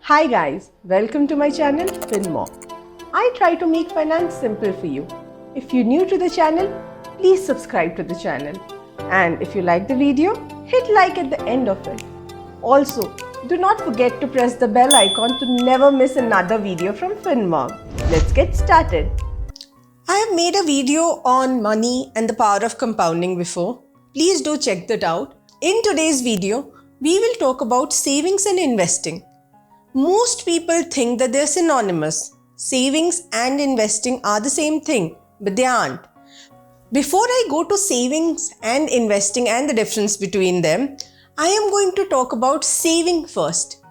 Hi guys, welcome to my channel FinMom. I try to make finance simple for you. If you're new to the channel, please subscribe to the channel. And if you like the video, hit like at the end of it. Also, do not forget to press the bell icon to never miss another video from FinMom. Let's get started. I have made a video on money and the power of compounding before. Please do check that out. In today's video, we will talk about savings and investing. Most people think that they're synonymous. Savings and investing are the same thing, but they aren't. Before I go to savings and investing and the difference between them, I am going to talk about saving first.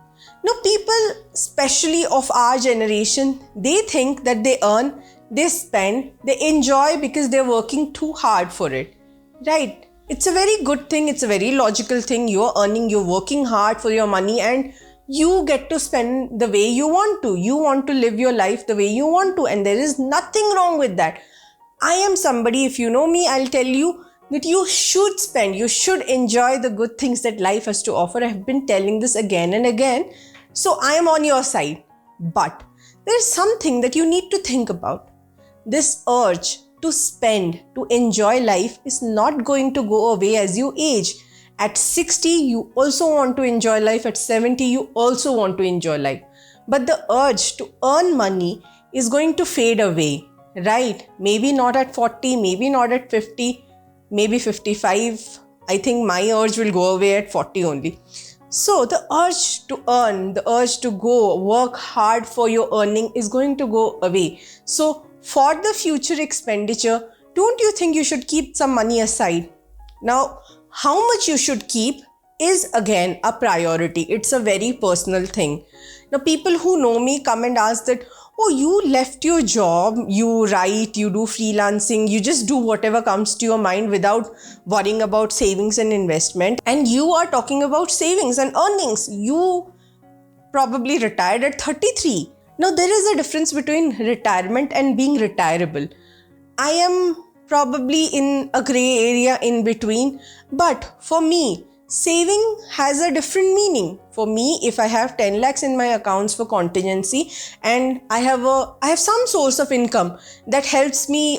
Now, people, especially of our generation, they think that they earn, they spend, they enjoy because they're working too hard for it. Right? It's a very good thing. It's a very logical thing. You're earning, you're working hard for your money, and you get to spend the way you want to. You want to live your life the way you want to, and there is nothing wrong with that. I am somebody, if you know me, I'll tell you that you should spend, you should enjoy the good things that life has to offer. I have been telling this again and again. So I am on your side. But there is something that you need to think about. This urge to spend, to enjoy life is not going to go away as you age. At 60, you also want to enjoy life. At 70, you also want to enjoy life. But the urge to earn money is going to fade away, right? Maybe not at 40, maybe not at 50, maybe 55. I think my urge will go away at 40 only. So the urge to earn, the urge to go work hard for your earning is going to go away. So for the future expenditure, don't you think you should keep some money aside? Now, how much you should keep is again a priority. It's a very personal thing. Now, people who know me come and ask that, oh, you left your job, you write, you do freelancing, you just do whatever comes to your mind without worrying about savings and investment. And you are talking about savings and earnings. You probably retired at 33. Now, there is a difference between retirement and being retirable. I am probably in a gray area in between, but for me, saving has a different meaning. For me, if I have 10 lakhs in my accounts for contingency and I have some source of income that helps me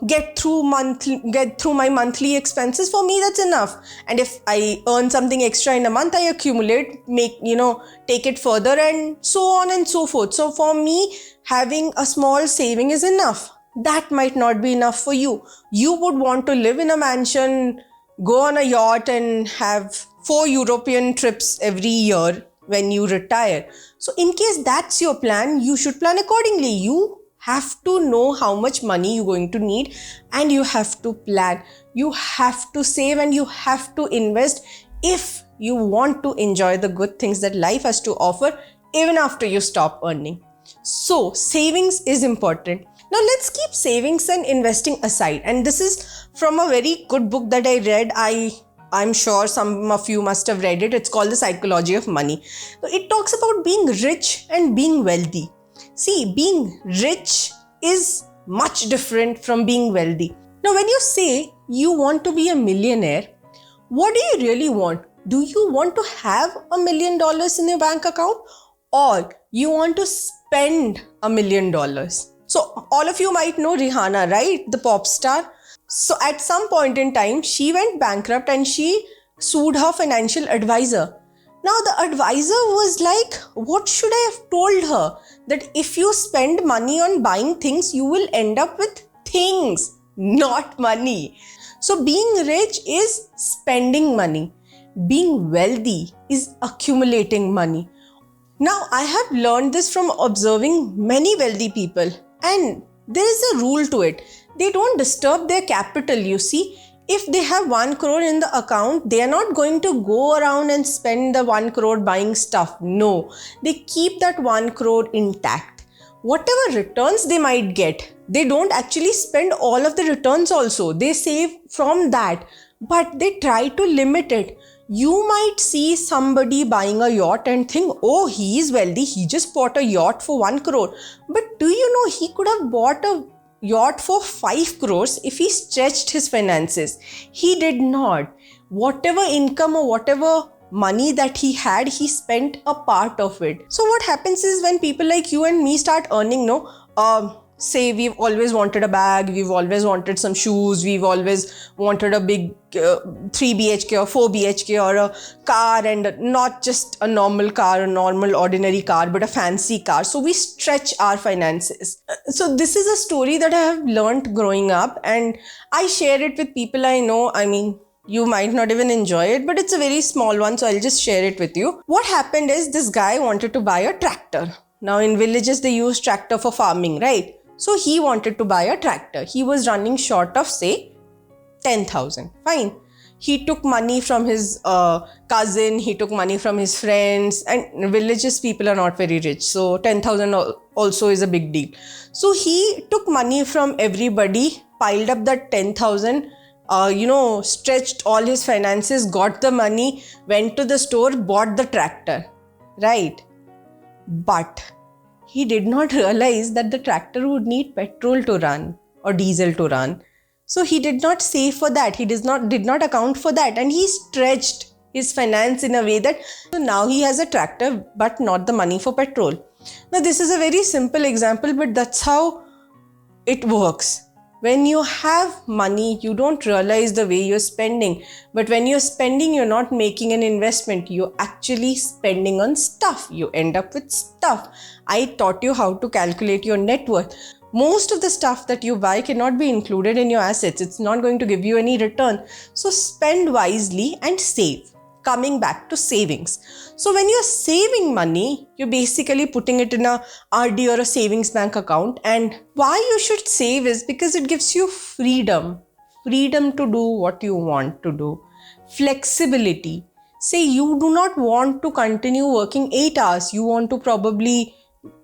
get through my monthly expenses, for me that's enough. And if I earn something extra in a month, I accumulate, take it further, and so on and so forth. So for me, having a small saving is enough. That might not be enough for you. You would want to live in a mansion, go on a yacht, and have 4 European trips every year when you retire. So in case that's your plan, you should plan accordingly. You have to know how much money you're going to need, and you have to plan. You have to save and you have to invest if you want to enjoy the good things that life has to offer even after you stop earning. So savings is important. Now let's keep savings and investing aside. And this is from a very good book that I read. I'm sure some of you must have read it. It's called The Psychology of Money. So it talks about being rich and being wealthy. See, being rich is much different from being wealthy. Now, when you say you want to be a millionaire, what do you really want? Do you want to have $1 million in your bank account, or you want to spend $1 million? So all of you might know Rihanna, right? The pop star. So at some point in time, she went bankrupt and she sued her financial advisor. Now the advisor was like, what should I have told her? That if you spend money on buying things, you will end up with things, not money. So being rich is spending money. Being wealthy is accumulating money. Now I have learned this from observing many wealthy people. And there is a rule to it. They don't disturb their capital, you see. If they have 1 crore in the account, they are not going to go around and spend the 1 crore buying stuff. No, they keep that 1 crore intact. Whatever returns they might get, they don't actually spend all of the returns also. They save from that, but they try to limit it. You might see somebody buying a yacht and think, oh, he is wealthy, he just bought a yacht for 1 crore. But do you know he could have bought a yacht for 5 crores if he stretched his finances? He did not. Whatever income or whatever money that he had, he spent a part of it. So what happens is when people like you and me start earning, say we've always wanted a bag, we've always wanted some shoes, we've always wanted a big 3 BHK or 4 BHK or a car, and not just a normal car, a normal ordinary car, but a fancy car. So we stretch our finances. So this is a story that I have learned growing up, and I share it with people I know. I mean, you might not even enjoy it, but it's a very small one, so I'll just share it with you. What happened is this guy wanted to buy a tractor. Now in villages, they use tractor for farming, right? So he wanted to buy a tractor. He was running short of, say, 10,000. Fine. He took money from his cousin, he took money from his friends, and villages people are not very rich. So 10,000 also is a big deal. So he took money from everybody, piled up that 10,000, stretched all his finances, got the money, went to the store, bought the tractor, right? But he did not realize that the tractor would need petrol to run or diesel to run. So he did not save for that. He did not account for that. And he stretched his finance in a way that so now he has a tractor, but not the money for petrol. Now this is a very simple example, but that's how it works. When you have money, you don't realize the way you're spending. But when you're spending, you're not making an investment. You're actually spending on stuff. You end up with stuff. I taught you how to calculate your net worth. Most of the stuff that you buy cannot be included in your assets. It's not going to give you any return. So spend wisely and save. Coming back to savings. So when you're saving money, you're basically putting it in a RD or a savings bank account. And why you should save is because it gives you freedom. Freedom to do what you want to do. Flexibility. Say you do not want to continue working 8 hours. You want to probably,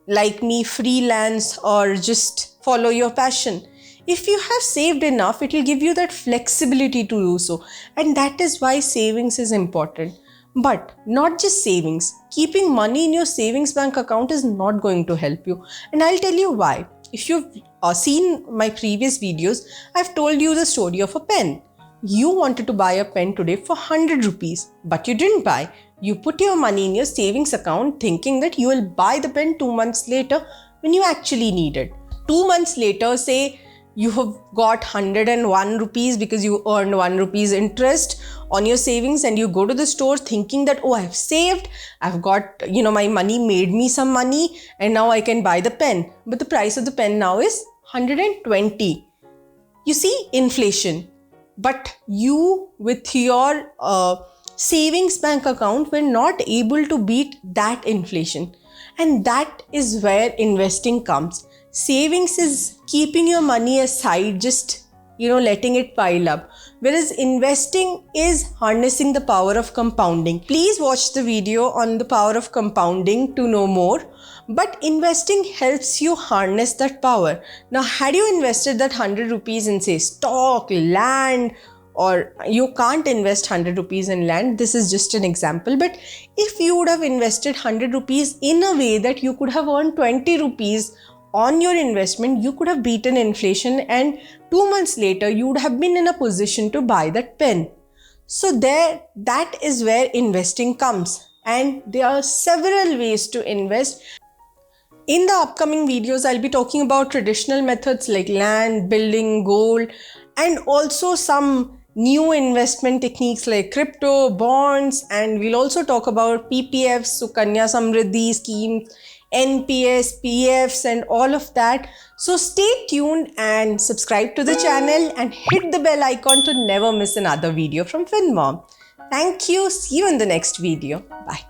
like me, freelance or just follow your passion. If you have saved enough, it will give you that flexibility to do so. And that is why savings is important. But not just savings. Keeping money in your savings bank account is not going to help you. And I'll tell you why. If you've seen my previous videos, I've told you the story of a pen. You wanted to buy a pen today for 100 rupees, but you didn't buy. You put your money in your savings account thinking that you will buy the pen 2 months later when you actually need it. 2 months later, say, you have got 101 rupees because you earned 1 rupees interest on your savings, and you go to the store thinking that, oh, I've saved, I've got, my money made me some money and now I can buy the pen. But the price of the pen now is 120. You see, inflation. But you with your savings bank account were not able to beat that inflation. And that is where investing comes. Savings is keeping your money aside, just, letting it pile up. Whereas investing is harnessing the power of compounding. Please watch the video on the power of compounding to know more. But investing helps you harness that power. Now, had you invested that 100 rupees in, say, stock, land, or you can't invest 100 rupees in land, this is just an example, but if you would have invested 100 rupees in a way that you could have earned 20 rupees on your investment, you could have beaten inflation, and 2 months later you would have been in a position to buy that pen. So that is where investing comes, and there are several ways to invest. In the upcoming videos, I'll be talking about traditional methods like land, building, gold, and also some new investment techniques like crypto, bonds, and we'll also talk about PPFs, Sukanya Samriddhi schemes, NPS, PFs, and all of that. So stay tuned and subscribe to the channel and hit the bell icon to never miss another video from FinMom. Thank you. See you in the next video. Bye.